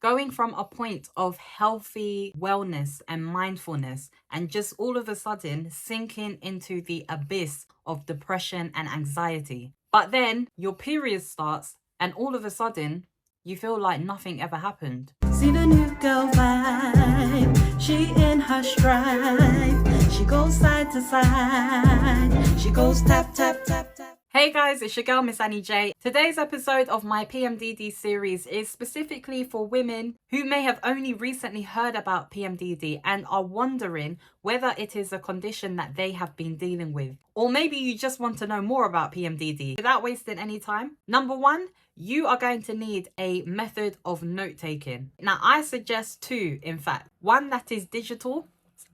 Going from a point of healthy wellness and mindfulness and just all of a sudden sinking into the abyss of depression and anxiety. But then your period starts and all of a sudden you feel like nothing ever happened. See the new girl vibe, she in her stride. She goes side to side, she goes tap, tap, tap, tap. Hey guys, it's your girl Miss Annie J. Today's episode of my PMDD series is specifically for women who may have only recently heard about PMDD and are wondering whether it is a condition that they have been dealing with. Or maybe you just want to know more about PMDD. Without wasting any time, number one, you are going to need a method of note-taking. Now, I suggest two, in fact. One that is digital,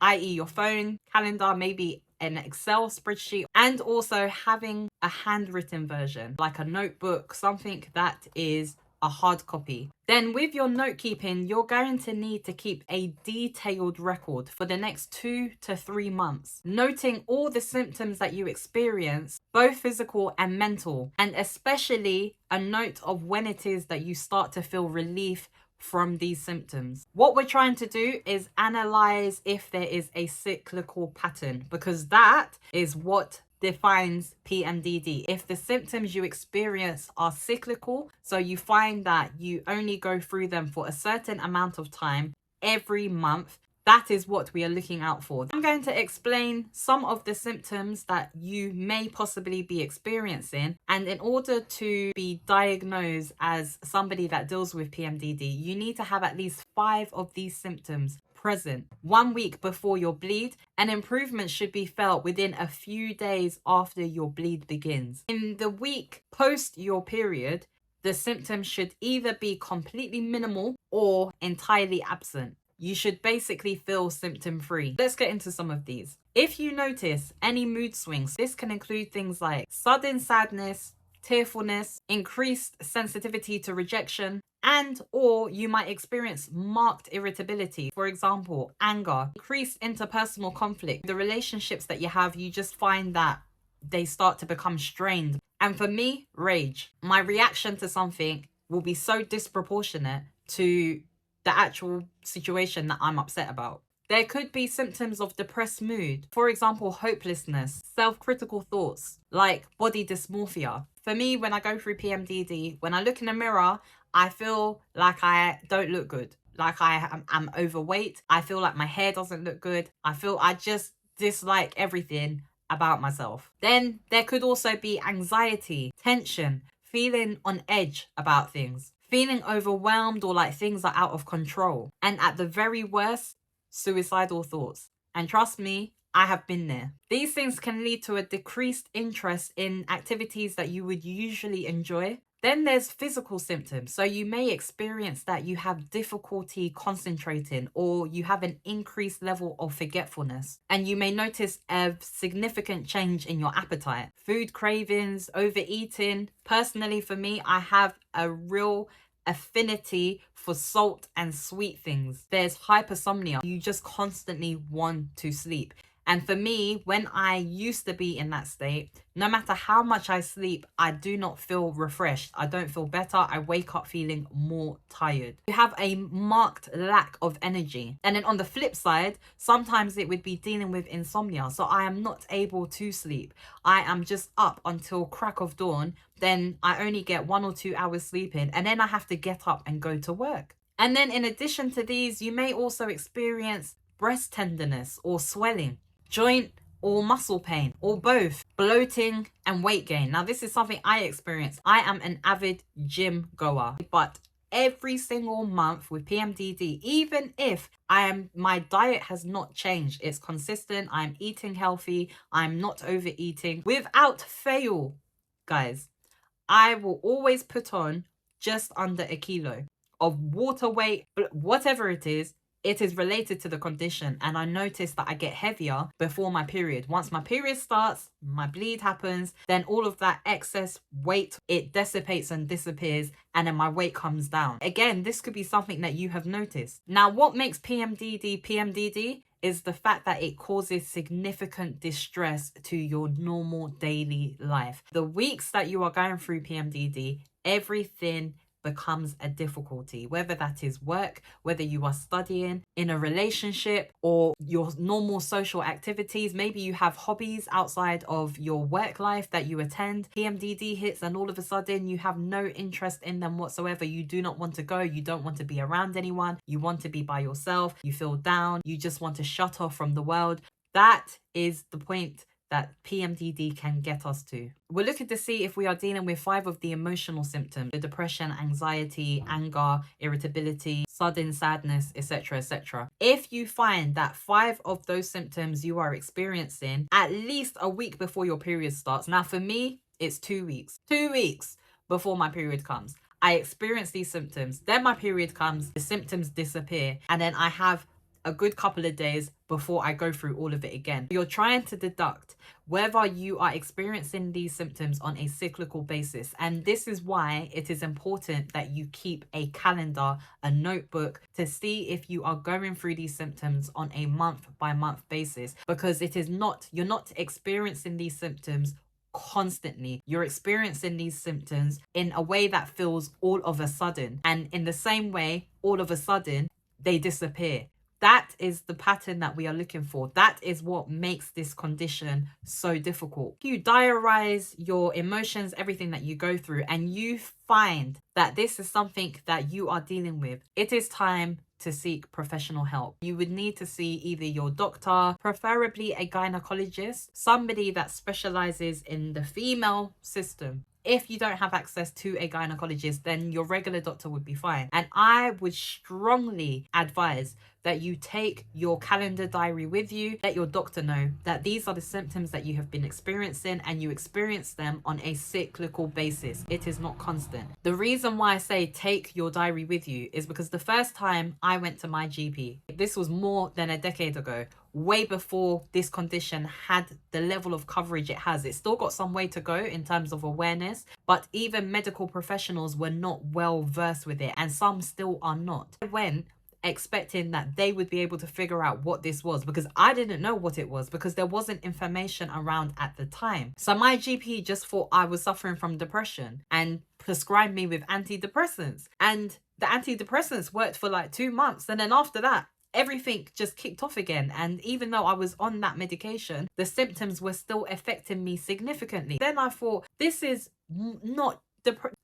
i.e. your phone, calendar, maybe an Excel spreadsheet, and also having a handwritten version, like a notebook, something that is a hard copy. Then with your note keeping, you're going to need to keep a detailed record for the next 2 to 3 months, noting all the symptoms that you experience, both physical and mental, and especially a note of when it is that you start to feel relief from these symptoms. What we're trying to do is analyze if there is a cyclical pattern, because that is what defines PMDD. If the symptoms you experience are cyclical, so you find that you only go through them for a certain amount of time every month, that is what we are looking out for. I'm going to explain some of the symptoms that you may possibly be experiencing. And in order to be diagnosed as somebody that deals with PMDD, you need to have at least 5 of these symptoms present 1 week before your bleed, and improvement should be felt within a few days after your bleed begins. In the week post your period, the symptoms should either be completely minimal or entirely absent. You should basically feel symptom-free. Let's get into some of these. If you notice any mood swings, this can include things like sudden sadness, tearfulness, increased sensitivity to rejection, and or you might experience marked irritability. For example, anger, increased interpersonal conflict. The relationships that you have, you just find that they start to become strained. And for me, rage. My reaction to something will be so disproportionate to the actual situation that I'm upset about. There could be symptoms of depressed mood. For example, hopelessness, self-critical thoughts, like body dysmorphia. For me, when I go through PMDD, when I look in the mirror, I feel like I don't look good. Like I'm overweight. I feel like my hair doesn't look good. I just dislike everything about myself. Then there could also be anxiety, tension, feeling on edge about things, feeling overwhelmed or like things are out of control. And at the very worst, suicidal thoughts. And trust me, I have been there. These things can lead to a decreased interest in activities that you would usually enjoy. Then there's physical symptoms. So you may experience that you have difficulty concentrating, or you have an increased level of forgetfulness. And you may notice a significant change in your appetite, food cravings, overeating. Personally, for me, I have a real affinity for salt and sweet things. There's hypersomnia. You just constantly want to sleep. And for me, when I used to be in that state, no matter how much I sleep, I do not feel refreshed. I don't feel better. I wake up feeling more tired. You have a marked lack of energy. And then on the flip side, sometimes it would be dealing with insomnia. So I am not able to sleep. I am just up until crack of dawn. Then I only get 1 or 2 hours sleeping. And then I have to get up and go to work. And then in addition to these, you may also experience breast tenderness or swelling, joint or muscle pain, or both, bloating and weight gain. Now, this is something I experience. I am an avid gym goer, but every single month with PMDD, even if my diet has not changed, it's consistent, I'm eating healthy, I'm not overeating, without fail, guys, I will always put on just under a kilo of water weight, whatever it is related to the condition. And I notice that I get heavier before my period. Once my period starts, my bleed happens, then all of that excess weight, it dissipates and disappears, and then my weight comes down. Again, this could be something that you have noticed. Now, what makes PMDD is the fact that it causes significant distress to your normal daily life. The weeks that you are going through PMDD, everything becomes a difficulty, whether that is work, whether you are studying, in a relationship, or your normal social activities. Maybe you have hobbies outside of your work life that you attend. PMDD hits and all of a sudden you have no interest in them whatsoever. You do not want to go. You don't want to be around anyone. You want to be by yourself. You feel down. You just want to shut off from the world. That is the point that PMDD can get us to. We're looking to see if we are dealing with 5 of the emotional symptoms: the depression, anxiety, anger, irritability, sudden sadness, etc., etc. If you find that 5 of those symptoms you are experiencing at least a week before your period starts. Now for me, it's 2 weeks. 2 weeks before my period comes, I experience these symptoms. Then my period comes, the symptoms disappear, and then I have a good couple of days before I go through all of it again. You're trying to deduct whether you are experiencing these symptoms on a cyclical basis. And this is why it is important that you keep a calendar, a notebook, to see if you are going through these symptoms on a month by month basis, because you're not experiencing these symptoms constantly. You're experiencing these symptoms in a way that feels all of a sudden, and in the same way, all of a sudden they disappear. That is the pattern that we are looking for. That is what makes this condition so difficult. You diarize your emotions, everything that you go through, and you find that this is something that you are dealing with. It is time to seek professional help. You would need to see either your doctor, preferably a gynecologist, somebody that specializes in the female system. If you don't have access to a gynecologist, then your regular doctor would be fine. And I would strongly advise that you take your calendar diary with you. Let your doctor know that these are the symptoms that you have been experiencing, and you experience them on a cyclical basis. It is not constant. The reason why I say take your diary with you is because the first time I went to my GP, this was more than a decade ago, way before this condition had the level of coverage it has. It's still got some way to go in terms of awareness, but even medical professionals were not well versed with it, and some still are not. I went expecting that they would be able to figure out what this was, because I didn't know what it was, because there wasn't information around at the time. So my GP just thought I was suffering from depression and prescribed me with antidepressants, and the antidepressants worked for like 2 months, and then after that everything just kicked off again. And even though I was on that medication, the symptoms were still affecting me significantly. Then I thought, this is not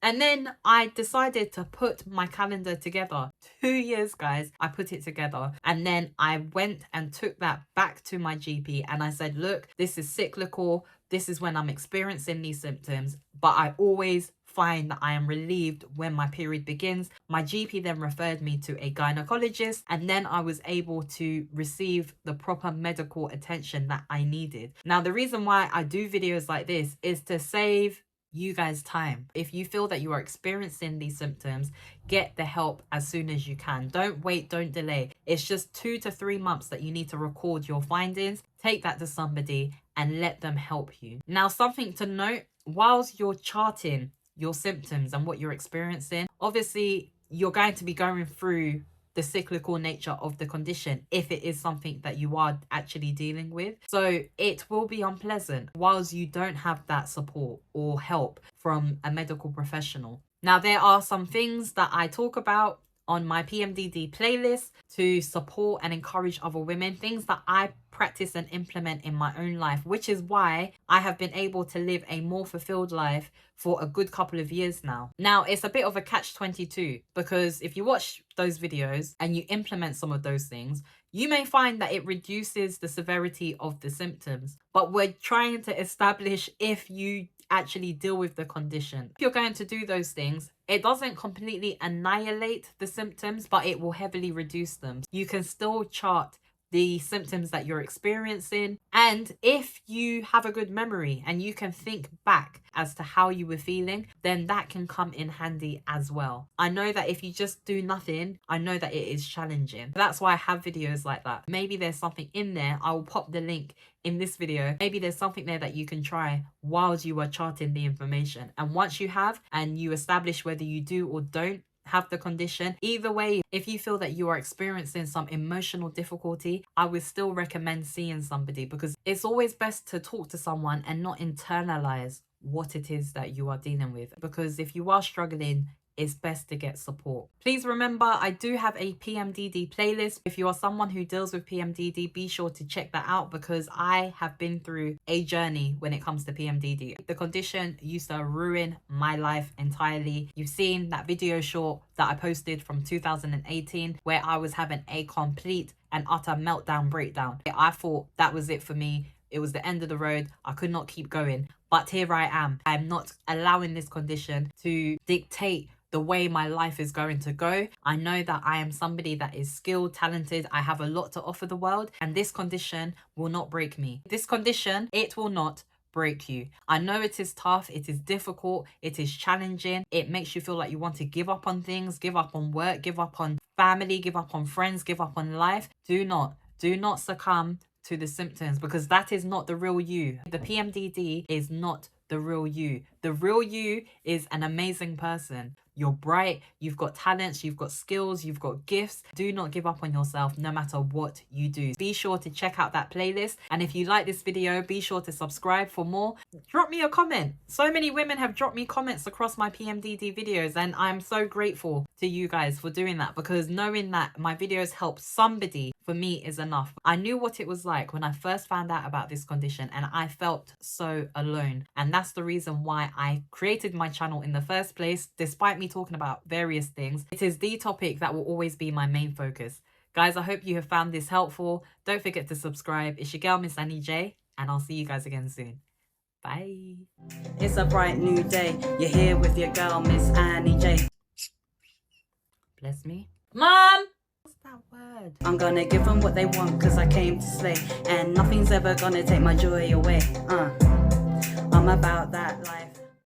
and then I decided to put my calendar together. 2 years, guys, I put it together. And then I went and took that back to my GP, and I said, look, this is cyclical. This is when I'm experiencing these symptoms, but I always find that I am relieved when my period begins. My GP then referred me to a gynecologist, and then I was able to receive the proper medical attention that I needed. Now, the reason why I do videos like this is to save you guys time. If you feel that you are experiencing these symptoms, get the help as soon as you can. Don't wait, don't delay. It's just 2 to 3 months that you need to record your findings. Take that to somebody and let them help you. Now, something to note, whilst you're charting your symptoms and what you're experiencing, obviously you're going to be going through the cyclical nature of the condition if it is something that you are actually dealing with. So it will be unpleasant whilst you don't have that support or help from a medical professional. Now, there are some things that I talk about on my PMDD playlist to support and encourage other women, things that I practice and implement in my own life, which is why I have been able to live a more fulfilled life for a good couple of years now. Now, it's a bit of a catch-22, because if you watch those videos and you implement some of those things, you may find that it reduces the severity of the symptoms, but we're trying to establish if you actually deal with the condition. If you're going to do those things, it doesn't completely annihilate the symptoms, but it will heavily reduce them. You can still chart the symptoms that you're experiencing, and if you have a good memory and you can think back as to how you were feeling, then that can come in handy as well. I know that if you just do nothing, I know that it is challenging. That's why I have videos like that. Maybe there's something in there. I will pop the link in this video. Maybe there's something there that you can try whilst you are charting the information. And once you have, and you establish whether you do or don't have the condition, either way, if you feel that you are experiencing some emotional difficulty, I would still recommend seeing somebody, because it's always best to talk to someone and not internalize what it is that you are dealing with. Because if you are struggling it's best to get support. Please remember, I do have a PMDD playlist. If you are someone who deals with PMDD, be sure to check that out because I have been through a journey when it comes to PMDD. The condition used to ruin my life entirely. You've seen that video short that I posted from 2018 where I was having a complete and utter meltdown breakdown. I thought that was it for me. It was the end of the road. I could not keep going. But here I am. I'm not allowing this condition to dictate the way my life is going to go. I know that I am somebody that is skilled, talented. I have a lot to offer the world, and this condition will not break me. This condition, it will not break you. I know it is tough, it is difficult, it is challenging. It makes you feel like you want to give up on things, give up on work, give up on family, give up on friends, give up on life. Do not succumb to the symptoms because that is not the real you. The PMDD is not the real you. The real you is an amazing person. You're bright, you've got talents, you've got skills, you've got gifts. Do not give up on yourself no matter what you do. Be sure to check out that playlist. And if you like this video, be sure to subscribe for more. Drop me a comment. So many women have dropped me comments across my PMDD videos, and I'm so grateful to you guys for doing that because knowing that my videos help somebody for me is enough. I knew what it was like when I first found out about this condition and I felt so alone. And that's the reason why I created my channel in the first place. Despite me talking about various things, it is the topic that will always be my main focus. Guys, I hope you have found this helpful. Don't forget to subscribe. It's your girl, Miss Annie J, and I'll see you guys again soon. Bye. It's a bright new day. You're here with your girl, Miss Annie J. Bless me. Mom! What's that word? I'm gonna give them what they want cause I came to slay. And nothing's ever gonna take my joy away. I'm about that life.